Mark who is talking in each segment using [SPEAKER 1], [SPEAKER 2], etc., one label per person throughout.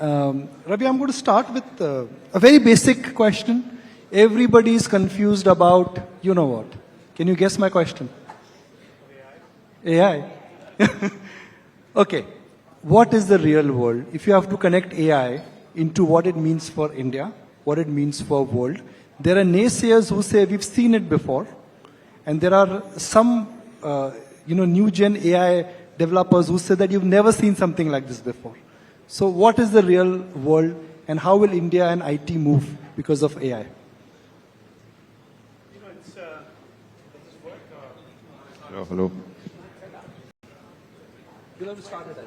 [SPEAKER 1] Ravi, I'm going to start with a very basic question. Everybody is confused about, you know what. Can you guess my question? AI. Okay. What is the real world? If you have to connect AI into what it means for India, what it means for world, there are naysayers who say we've seen it before, and there are some, new gen AI developers who say that you've never seen something like this before. So what is the real world, and how will India and IT move because of AI?
[SPEAKER 2] Does this work?
[SPEAKER 3] Hello.
[SPEAKER 1] You'll have to start it.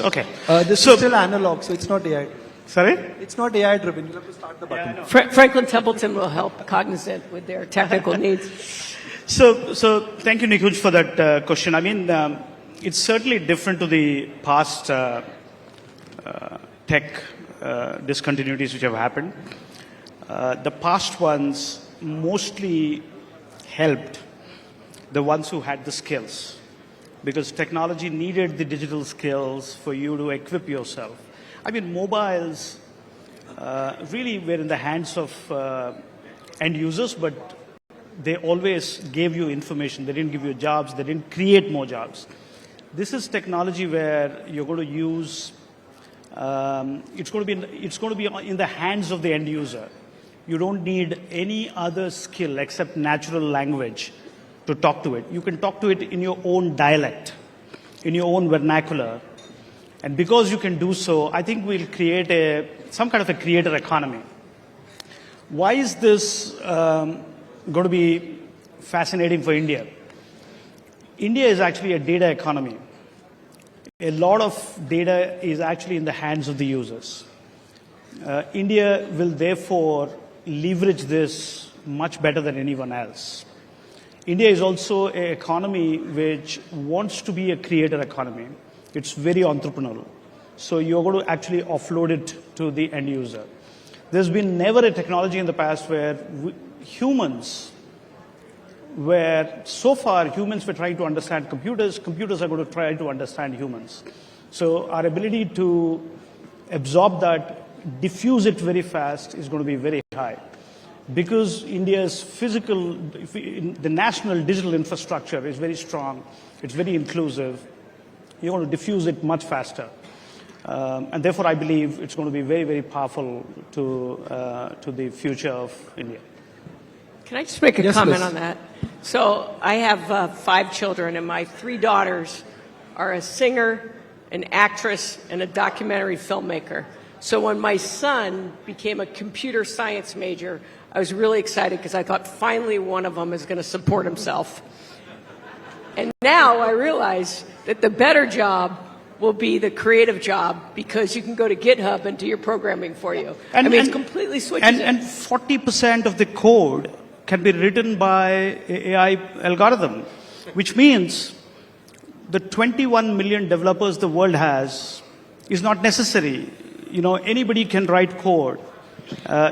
[SPEAKER 2] Okay.
[SPEAKER 1] This is still analog, so it's not AI.
[SPEAKER 2] Sorry?
[SPEAKER 1] It's not AI driven. You'll have to start the button.
[SPEAKER 2] Yeah,
[SPEAKER 4] Franklin Templeton will help Cognizant with their technical needs.
[SPEAKER 2] So thank you, Nikunj, for that question. I mean, it's certainly different to the past tech discontinuities which have happened. The past ones mostly helped the ones who had the skills, because technology needed the digital skills for you to equip yourself. I mean, mobiles really were in the hands of end users, but they always gave you information. They didn't give you jobs. They didn't create more jobs. This is technology where you're going to use. It's going to be in the hands of the end user. You don't need any other skill except natural language to talk to it. You can talk to it in your own dialect, in your own vernacular. And because you can do so, I think we'll create some kind of a creator economy. Why is this going to be fascinating for India? India is actually a data economy. A lot of data is actually in the hands of the users. India will therefore leverage this much better than anyone else. India is also an economy which wants to be a creator economy. It's very entrepreneurial. So you're going to actually offload it to the end user. There's been never a technology in the past where humans were trying to understand computers. Computers are going to try to understand humans. So our ability to absorb that, diffuse it very fast is going to be very high. Because India's the national digital infrastructure is very strong, it's very inclusive, you're going to diffuse it much faster. And therefore, I believe it's going to be very, very powerful to the future of India.
[SPEAKER 4] Can I just make a comment
[SPEAKER 1] please.
[SPEAKER 4] on that? So I have 5 children, and my 3 daughters are a singer, an actress, and a documentary filmmaker. So when my son became a computer science major, I was really excited because I thought finally one of them is going to support himself. And now I realize that the better job will be the creative job, because you can go to GitHub and do your programming for you. It completely switches it.
[SPEAKER 2] And 40% of the code can be written by AI algorithm, which means the 21 million developers the world has is not necessary. Anybody can write code.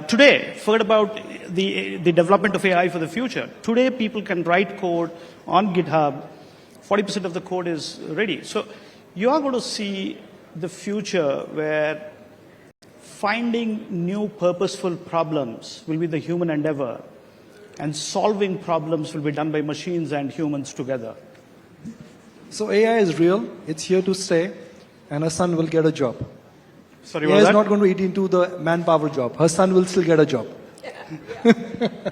[SPEAKER 2] Today, forget about the development of AI for the future. Today, people can write code on GitHub. 40% of the code is ready. So you are going to see the future where finding new purposeful problems will be the human endeavor, and solving problems will be done by machines and humans together.
[SPEAKER 1] So AI is real. It's here to stay, and her son will get a job.
[SPEAKER 2] Sorry,
[SPEAKER 1] AI is not going to eat into the manpower job. Her son will still get a job.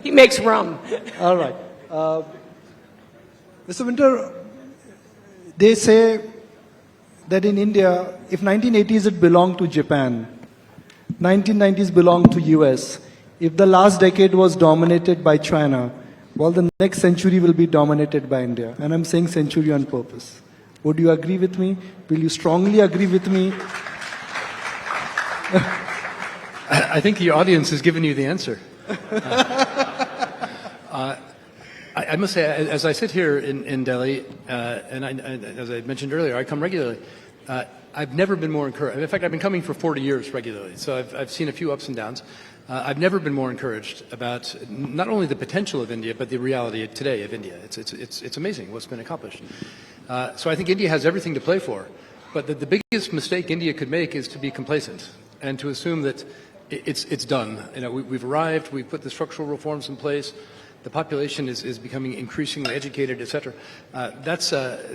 [SPEAKER 4] He makes rum.
[SPEAKER 1] All right. Mr. Winter, they say that in India, if 1980s it belonged to Japan, 1990s belonged to US, if the last decade was dominated by China, well, the next century will be dominated by India. And I'm saying century on purpose. Would you agree with me? Will you strongly agree with me?
[SPEAKER 5] I think the audience has given you the answer. I must say, as I sit here in Delhi, as I mentioned earlier, I come regularly. I've never been more encouraged. In fact, I've been coming for 40 years regularly, so I've seen a few ups and downs. I've never been more encouraged about not only the potential of India, but the reality today of India. It's amazing what's been accomplished. So I think India has everything to play for. But the biggest mistake India could make is to be complacent and to assume that it's done. You know, we've arrived, we've put the structural reforms in place, the population is becoming increasingly educated, et cetera.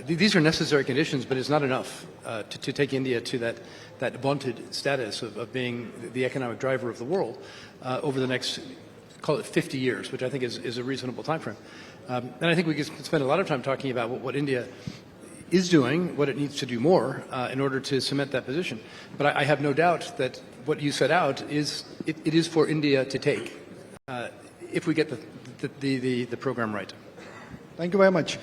[SPEAKER 5] These are necessary conditions, but it's not enough to take India to that vaunted status of being the economic driver of the world over the next, call it 50 years, which I think is a reasonable time frame. And I think we could spend a lot of time talking about what India is doing, what it needs to do more in order to cement that position. But I have no doubt that what you set out is it is for India to take if we get the program right.
[SPEAKER 1] Thank you very much.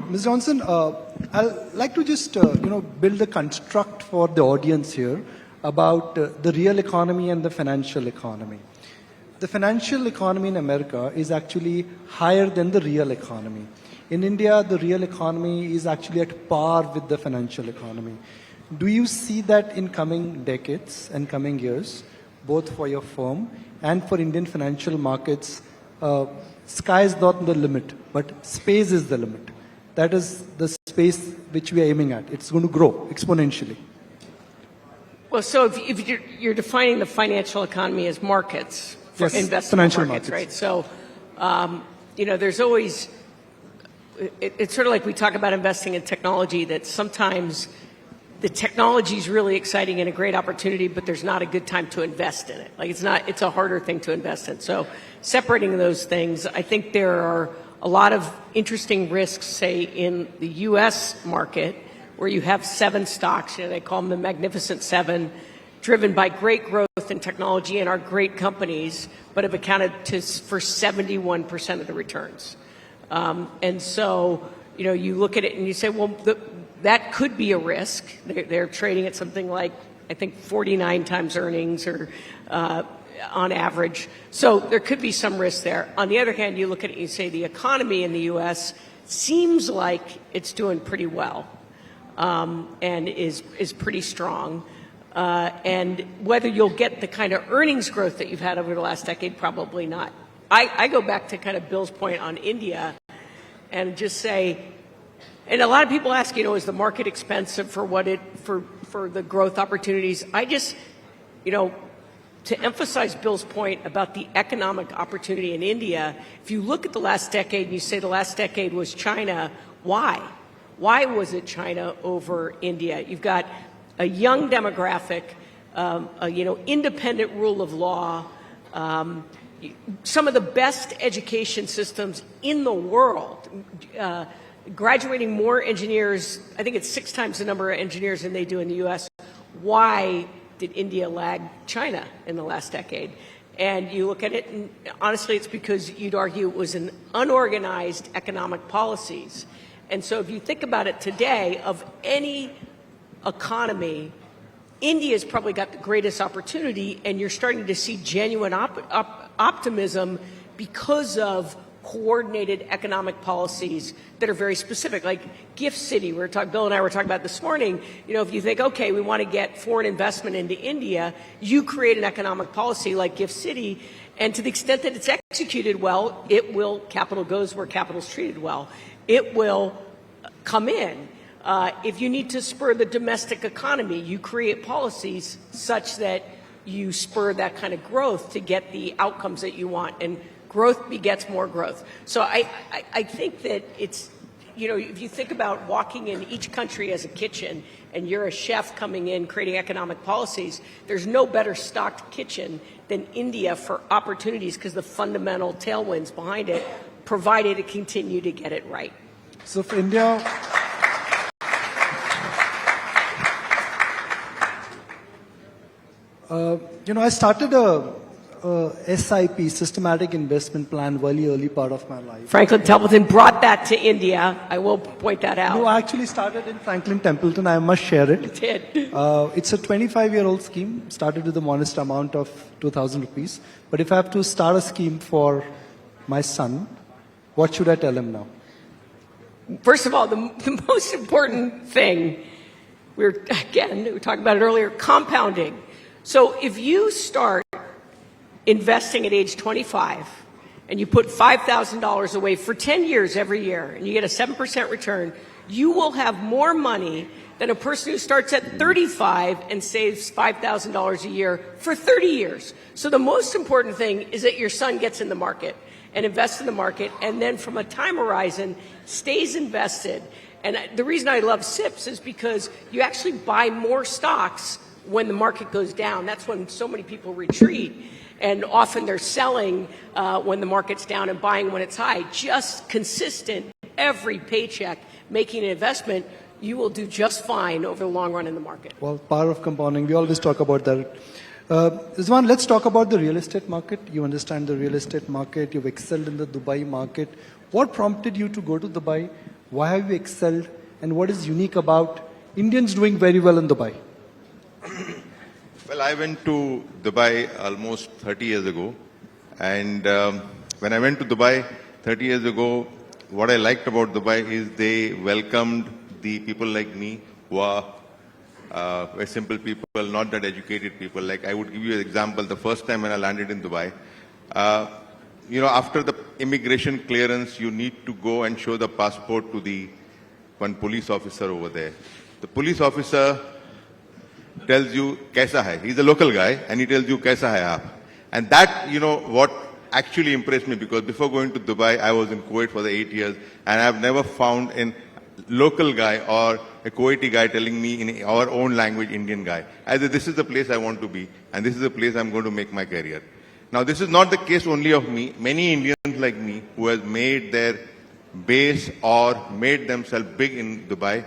[SPEAKER 1] Ms. Johnson, I'd like to just build a construct for the audience here about the real economy and the financial economy. The financial economy in America is actually higher than the real economy. In India, the real economy is actually at par with the financial economy. Do you see that in coming decades and coming years, both for your firm and for Indian financial markets? Sky is not the limit, but space is the limit. That is the space which we are aiming at. It's going to grow exponentially.
[SPEAKER 4] Well, so if you're defining the financial economy as markets, for
[SPEAKER 1] yes,
[SPEAKER 4] investment
[SPEAKER 1] financial
[SPEAKER 4] markets,
[SPEAKER 1] markets,
[SPEAKER 4] right? So, there's always, it's sort of like we talk about investing in technology, that sometimes the technology is really exciting and a great opportunity, but there's not a good time to invest in it. Like it's a harder thing to invest in. So separating those things, I think there are a lot of interesting risks, say, in the U.S. market, where you have 7 stocks, they call them the Magnificent Seven, driven by great growth in technology and are great companies, but have accounted for 71% of the returns. And so, you look at it and you say, well, that could be a risk. They're trading at something like, I think, 49 times earnings or on average. So there could be some risk there. On the other hand, you look at it and you say the economy in the U.S. seems like it's doing pretty well and is pretty strong. And whether you'll get the kind of earnings growth that you've had over the last decade, probably not. I go back to kind of Bill's point on India and just say, and a lot of people ask, is the market expensive for for the growth opportunities? I just, to emphasize Bill's point about the economic opportunity in India, if you look at the last decade and you say the last decade was China, why? Why was it China over India? You've got a young demographic, independent rule of law, some of the best education systems in the world, graduating more engineers. I think it's 6 times the number of engineers than they do in the U.S. Why did India lag China in the last decade? And you look at it, and honestly, it's because you'd argue it was an unorganized economic policies. And so if you think about it today, of any economy, India's probably got the greatest opportunity, and you're starting to see genuine optimism because of coordinated economic policies that are very specific, like Gift City. Bill and I were talking about this morning. If you think, okay, we want to get foreign investment into India, you create an economic policy like Gift City, and to the extent that it's executed well, capital goes where capital's treated well. It will come in. If you need to spur the domestic economy, you create policies such that you spur that kind of growth to get the outcomes that you want, and growth begets more growth. So I think that it's, if you think about walking in each country as a kitchen and you're a chef coming in creating economic policies, there's no better stocked kitchen than India for opportunities because the fundamental tailwinds behind it, provided it continue to get it right.
[SPEAKER 1] So for India, I started a SIP, systematic investment plan, very early part of my life.
[SPEAKER 4] Franklin Templeton brought that to India. I will point that out.
[SPEAKER 1] No, I actually started in Franklin Templeton. I must share it.
[SPEAKER 4] You did.
[SPEAKER 1] It's a 25-year-old scheme, started with a modest amount of 2,000 rupees. But if I have to start a scheme for my son, what should I tell him now?
[SPEAKER 4] First of all, the most important thing, we were talking about it earlier, compounding. So if you start investing at age 25 and you put $5,000 away for 10 years every year and you get a 7% return, you will have more money than a person who starts at 35 and saves $5,000 a year for 30 years. So the most important thing is that your son gets in the market and invests in the market, and then from a time horizon stays invested. And the reason I love SIPs is because you actually buy more stocks when the market goes down. That's when so many people retreat. And often they're selling when the market's down and buying when it's high. Just consistent, every paycheck, making an investment, you will do just fine over the long run in the market.
[SPEAKER 1] Well, power of compounding, we always talk about that. Rizwan, let's talk about the real estate market. You understand the real estate market. You've excelled in the Dubai market. What prompted you to go to Dubai? Why have you excelled? And what is unique about Indians doing very well in Dubai?
[SPEAKER 3] Well, I went to Dubai almost 30 years ago. And when I went to Dubai 30 years ago, what I liked about Dubai is they welcomed the people like me who are very simple people, not that educated people. Like I would give you an example. The first time when I landed in Dubai, after the immigration clearance, you need to go and show the passport to the one police officer over there. The police officer tells you, kaisa hai? He's a local guy, and he tells you, kaisa hai aap? And that, what actually impressed me, because before going to Dubai, I was in Kuwait for the 8 years, and I've never found a local guy or a Kuwaiti guy telling me in our own language, Indian guy, either this is the place I want to be, and this is the place I'm going to make my career. Now, this is not the case only of me. Many Indians like me who have made their base or made themselves big in Dubai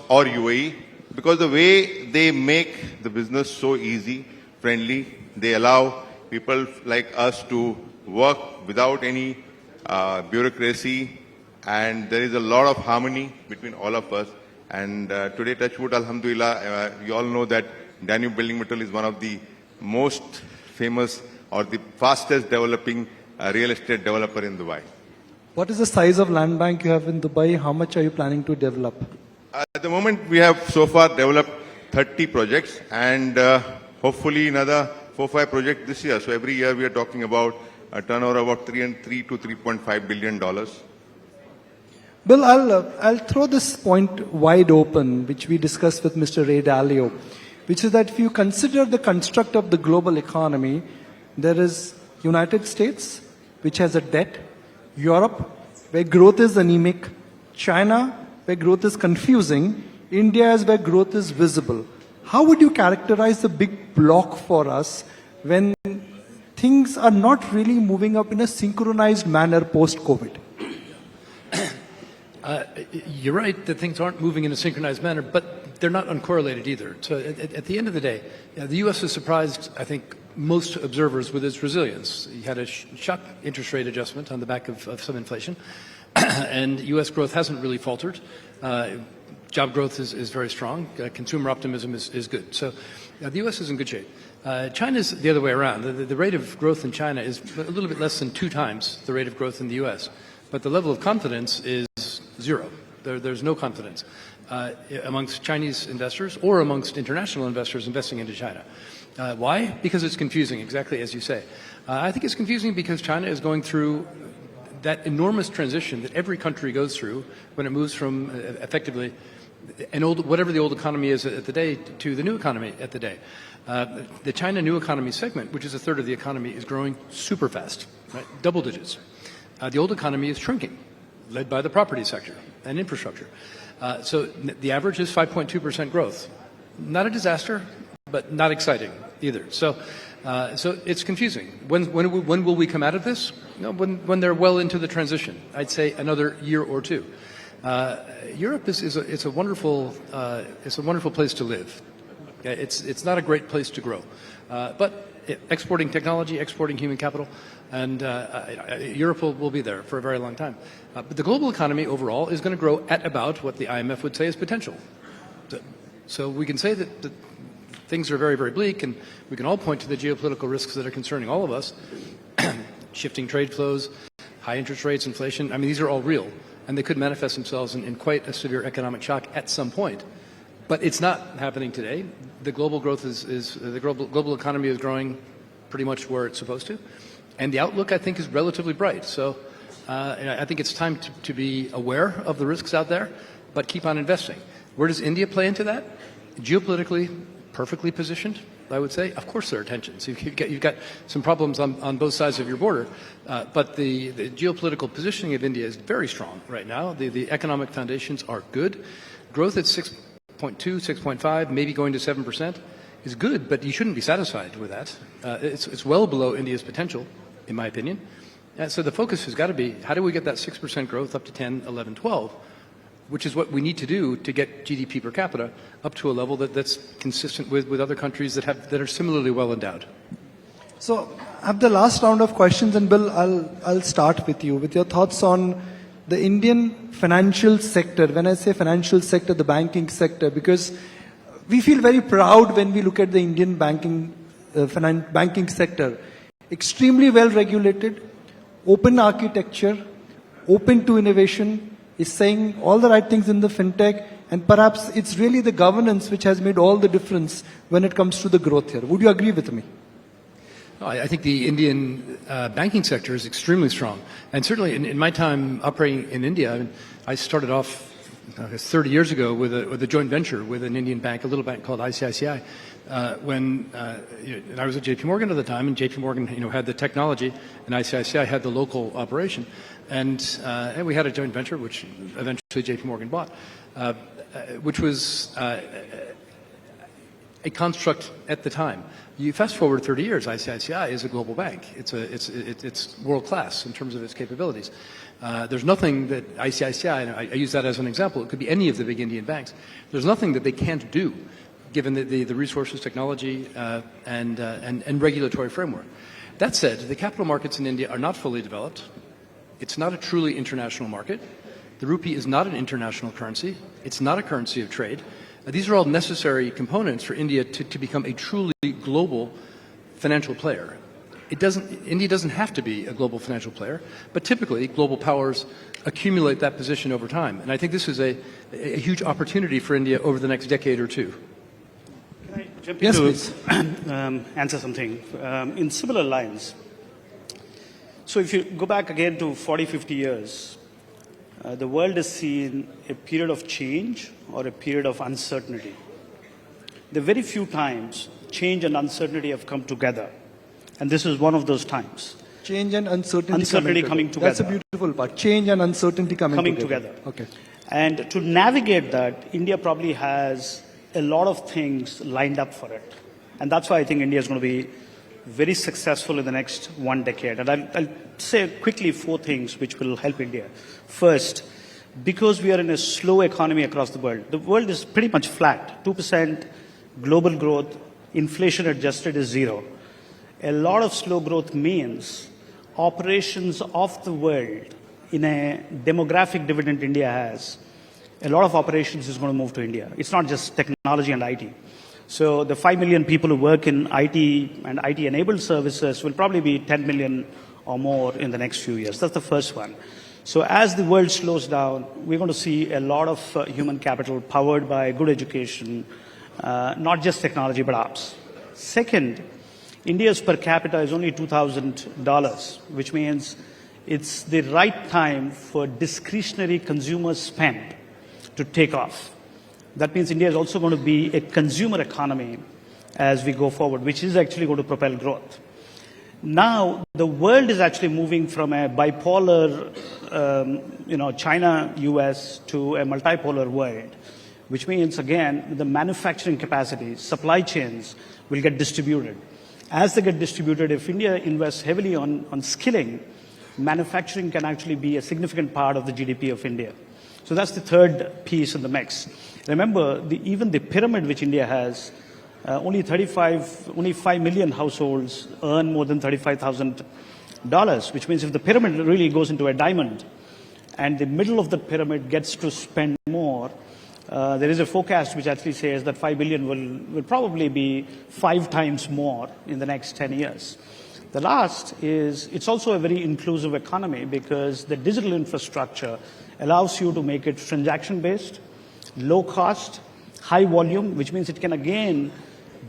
[SPEAKER 3] or UAE, because the way they make the business so easy, friendly, they allow people like us to work without any bureaucracy, and there is a lot of harmony between all of us. And today, touchwood, alhamdulillah, you all know that Danube Building Material is one of the most famous or the fastest developing real estate developer in Dubai.
[SPEAKER 1] What is the size of land bank you have in Dubai? How much are you planning to develop?
[SPEAKER 3] At the moment, we have so far developed 30 projects and hopefully another 4-5 projects this year. So every year we are talking about a turnover of about $3 to $3.5 billion.
[SPEAKER 1] Bill, I'll throw this point wide open, which we discussed with Mr. Ray Dalio, which is that if you consider the construct of the global economy, there is United States, which has a debt, Europe, where growth is anemic, China, where growth is confusing, India is where growth is visible. How would you characterize the big block for us when things are not really moving up in a synchronized manner post-COVID?
[SPEAKER 5] You're right that things aren't moving in a synchronized manner, but they're not uncorrelated either. So at the end of the day, the U.S. has surprised, I think, most observers with its resilience. You had a shock interest rate adjustment on the back of some inflation, and U.S. growth hasn't really faltered. Job growth is very strong. Consumer optimism is good. So the U.S. is in good shape. China's the other way around. The rate of growth in China is a little bit less than 2 times the rate of growth in the U.S., but the level of confidence is zero. There's no confidence amongst Chinese investors or amongst international investors investing into China. Why? Because it's confusing, exactly as you say. I think it's confusing because China is going through that enormous transition that every country goes through when it moves from effectively whatever the old economy is at the day to the new economy at the day. The China new economy segment, which is a third of the economy, is growing super fast, right? Double digits. The old economy is shrinking, led by the property sector and infrastructure. So the average is 5.2% growth. Not a disaster, but not exciting either. So it's confusing. When will we come out of this? No, when they're well into the transition. I'd say another year or two. Europe is a wonderful place to live. It's not a great place to grow, but exporting technology, exporting human capital, and Europe will be there for a very long time. But the global economy overall is going to grow at about what the IMF would say is potential. So we can say that things are very, very bleak, and we can all point to the geopolitical risks that are concerning all of us. Shifting trade flows, high interest rates, inflation. I mean, these are all real, and they could manifest themselves in quite a severe economic shock at some point. But it's not happening today. The global growth the global economy is growing pretty much where it's supposed to, and the outlook, I think, is relatively bright. So I think it's time to be aware of the risks out there, but keep on investing. Where does India play into that? Geopolitically, perfectly positioned, I would say. Of course there are tensions. You've got some problems on both sides of your border, but the geopolitical positioning of India is very strong right now. The economic foundations are good. Growth at 6.2, 6.5, maybe going to 7% is good, but you shouldn't be satisfied with that. It's well below India's potential, in my opinion. So the focus has got to be, how do we get that 6% growth up to 10, 11, 12? Which is what we need to do to get GDP per capita up to a level that's consistent with other countries that are similarly well endowed.
[SPEAKER 1] So I have the last round of questions, and Bill, I'll start with you, with your thoughts on the Indian financial sector. When I say financial sector, the banking sector, because we feel very proud when we look at the Indian banking sector. Extremely well regulated, open architecture, open to innovation, is saying all the right things in the fintech, and perhaps it's really the governance which has made all the difference when it comes to the growth here. Would you agree with me?
[SPEAKER 5] I think the Indian banking sector is extremely strong. And certainly in my time operating in India, I started off 30 years ago with a joint venture with an Indian bank, a little bank called ICICI. And I was at JP Morgan at the time, and JP Morgan had the technology, and ICICI had the local operation. And we had a joint venture, which eventually JP Morgan bought, which was a construct at the time. You fast forward 30 years, ICICI is a global bank. It's world class in terms of its capabilities. There's nothing that ICICI, and I use that as an example, it could be any of the big Indian banks, there's nothing that they can't do given the resources, technology, and regulatory framework. That said, the capital markets in India are not fully developed. It's not a truly international market. The rupee is not an international currency. It's not a currency of trade. These are all necessary components for India to become a truly global financial player. India doesn't have to be a global financial player, but typically global powers accumulate that position over time. And I think this is a huge opportunity for India over the next decade or two.
[SPEAKER 2] Can I jump
[SPEAKER 1] Yes,
[SPEAKER 2] in
[SPEAKER 1] please.
[SPEAKER 2] to answer something? In similar lines, so if you go back again to 40, 50 years, the world has seen a period of change or a period of uncertainty. There are very few times change and uncertainty have come together. And this is one of those times.
[SPEAKER 1] Change and uncertainty
[SPEAKER 2] coming together.
[SPEAKER 1] That's a beautiful part. Change and uncertainty coming together. Okay.
[SPEAKER 2] And to navigate that, India probably has a lot of things lined up for it. And that's why I think India is going to be very successful in the next 1 decade. And I'll say quickly 4 things which will help India. First, because we are in a slow economy across the world is pretty much flat. 2% global growth, inflation adjusted is 0. A lot of slow growth means operations of the world in a demographic dividend India has. A lot of operations is going to move to India. It's not just technology and IT. So the 5 million people who work in IT and IT-enabled services will probably be 10 million or more in the next few years. That's the first one. So as the world slows down, we're going to see a lot of human capital powered by good education, not just technology, but ops. Second, India's per capita is only $2,000, which means it's the right time for discretionary consumer spend to take off. That means India is also going to be a consumer economy as we go forward, which is actually going to propel growth. Now, the world is actually moving from a bipolar, China-US to a multipolar world, which means, again, the manufacturing capacity, supply chains will get distributed. As they get distributed, if India invests heavily on skilling, manufacturing can actually be a significant part of the GDP of India. So that's the third piece in the mix. Remember, even the pyramid which India has, only 5 million households earn more than $35,000, which means if the pyramid really goes into a diamond and the middle of the pyramid gets to spend more, there is a forecast which actually says that 5 billion will probably be 5 times more in the next 10 years. The last is it's also a very inclusive economy because the digital infrastructure allows you to make it transaction-based, low cost, high volume, which means it can again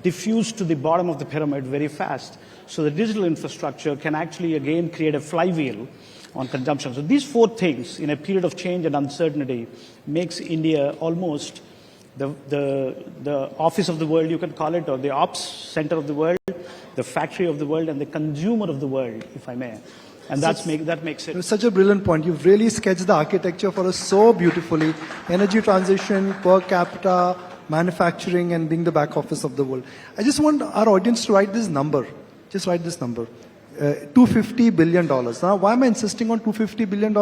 [SPEAKER 2] diffuse to the bottom of the pyramid very fast. So the digital infrastructure can actually again create a flywheel on consumption. So these 4 things in a period of change and uncertainty makes India almost the office of the world, you can call it, or the ops center of the world, the factory of the world, and the consumer of the world, if I may. And that makes it.
[SPEAKER 1] It's such a brilliant point. You've really sketched the architecture for us so beautifully. Energy transition, per capita, manufacturing, and being the back office of the world. I just want our audience to write this number. Just write this number. $250 billion. Now, why am I insisting on $250 billion?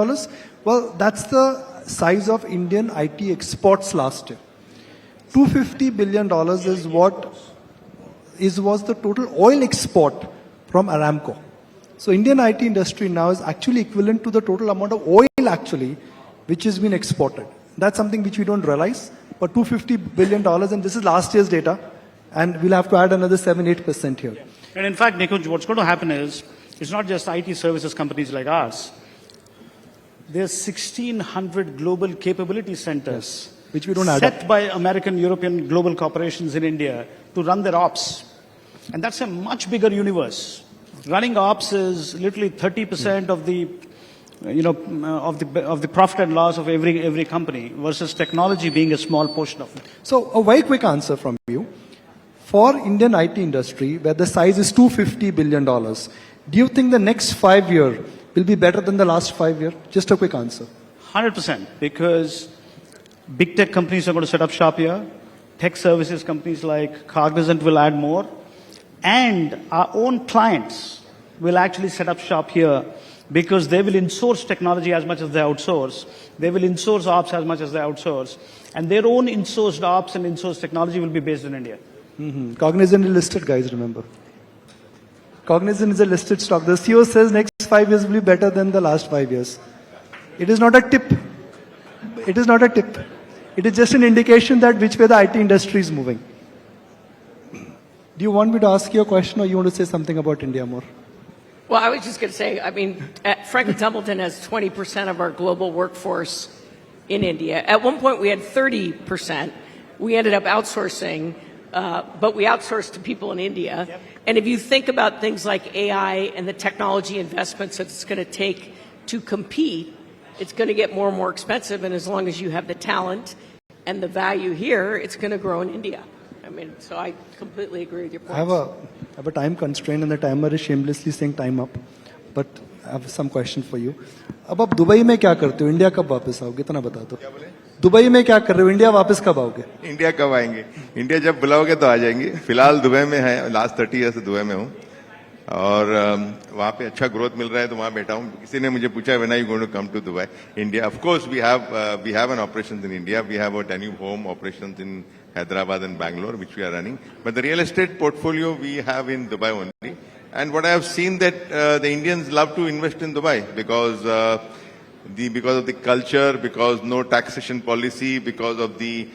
[SPEAKER 1] Well, that's the size of Indian IT exports last year. $250 billion was the total oil export from Aramco. So Indian IT industry now is actually equivalent to the total amount of oil actually which has been exported. That's something which we don't realize. But $250 billion, and this is last year's data, and we'll have to add another 7-8% here.
[SPEAKER 2] And in fact, Nikunj, what's going to happen is, it's not just IT services companies like ours. There's 1,600 global capability centers,
[SPEAKER 1] which we don't add
[SPEAKER 2] set
[SPEAKER 1] up.
[SPEAKER 2] by American, European, global corporations in India to run their ops. And that's a much bigger universe. Running ops is literally 30% of the, of the profit and loss of every company, versus technology being a small portion of it.
[SPEAKER 1] So a very quick answer from you. For Indian IT industry, where the size is $250 billion, do you think the next 5 years will be better than the last 5 years? Just a quick answer.
[SPEAKER 2] 100%, because big tech companies are going to set up shop here. Tech services companies like Cognizant will add more. And our own clients will actually set up shop here, because they will insource technology as much as they outsource. They will insource ops as much as they outsource. And their own insourced ops and insourced technology will be based in India.
[SPEAKER 1] Mm-hmm. Cognizant is listed, guys, remember. Cognizant is a listed stock. The CEO says next 5 years will be better than the last 5 years. It is not a tip. It is not a tip. It is just an indication that which way the IT industry is moving. Do you want me to ask you a question, or you want to say something about India more?
[SPEAKER 4] Well, I was just going to say, Franklin Templeton has 20% of our global workforce in India. At one point, we had 30%. We ended up outsourcing, but we outsourced to people in India. Yep. And if you think about things like AI and the technology investments that it's going to take to compete, it's going to get more and more expensive. And as long as you have the talent and the value here, it's going to grow in India. So I completely agree with your points.
[SPEAKER 1] I have a time constraint, and the timer is shamelessly saying time up. But I have some question for you. अब आप Dubai में क्या करते हो? India कब वापस आओगे? इतना बता दो. दुबई में क्या कर रहे हो? इंडिया वापस कब आओगे?
[SPEAKER 3] इंडिया कब आएंगे? इंडिया जब बुलाओगे तो आ जाएंगे. फिलहाल दुबई में है, लास्ट 30 ईयर से दुबई में हूँ, और वहाँ पे अच्छा ग्रोथ मिल रहा है तो वहाँ बैठा हूँ. किसी ने मुझे पूछा when are you going to come to Dubai? India, of course we have an operations in India. We have a Danube home operations in Hyderabad and Bangalore, which we are running. But the real estate portfolio we have in Dubai only. And what I have seen that the Indians love to invest in Dubai because of the culture, because no taxation policy, because of the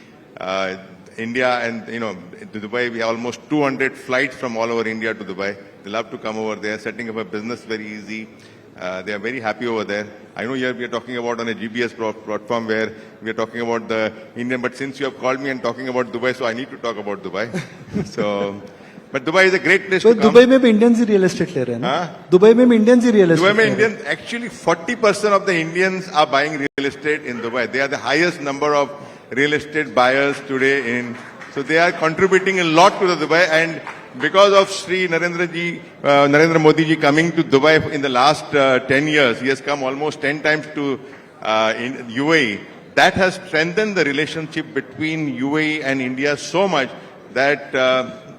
[SPEAKER 3] India, and to Dubai we have almost 200 flights from all over India to Dubai. They love to come over there, setting up a business very easy. They are very happy over there. I know here we are talking about on a GBS platform where we are talking about the Indian, but since you have called me and talking about Dubai, so I need to talk about Dubai. But Dubai is a great place to come.
[SPEAKER 1] Dubai में भी Indians ही real estate ले रहे हैं ना? Dubai में भी Indians ही real estate.
[SPEAKER 3] Dubai में Indians, actually 40% of the Indians are buying real estate in Dubai. They are the highest number of real estate buyers today so they are contributing a lot to the Dubai. And because of Sri Narendra Modi ji coming to Dubai in the last 10 years, he has come almost 10 times to in UAE. That has strengthened the relationship between UAE and India so much that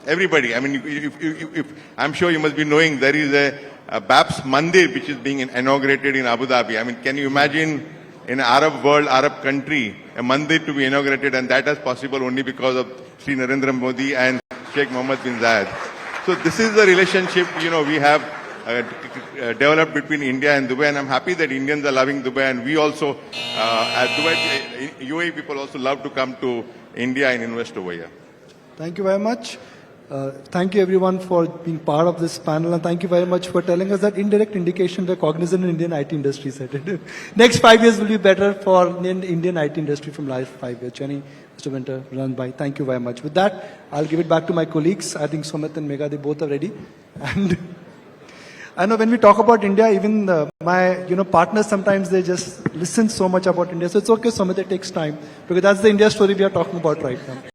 [SPEAKER 3] everybody, if I'm sure you must be knowing, there is a Babs Mandir which is being inaugurated in Abu Dhabi. Can you imagine in an Arab world, Arab country, a mandir to be inaugurated, and that is possible only because of Sri Narendra Modi and Sheikh Mohammed bin Zayed. So this is the relationship, we have developed between India and Dubai, and I'm happy that Indians are loving Dubai, and we also, at Dubai, UAE people also love to come to India and invest over here.
[SPEAKER 1] Thank you very much. Thank you everyone for being part of this panel, and thank you very much for telling us that indirect indication that Cognizant and Indian IT industry is headed. Next 5 years will be better for Indian IT industry from last 5 years. Jenny, Mr. Winter, Ranbhai, thank you very much. With that, I'll give it back to my colleagues. I think Sumit and Megha, they both are ready. And I know when we talk about India, even my partners sometimes they just listen so much about India. So it's okay, Sumit, it takes time because that's the India story we are talking about right now.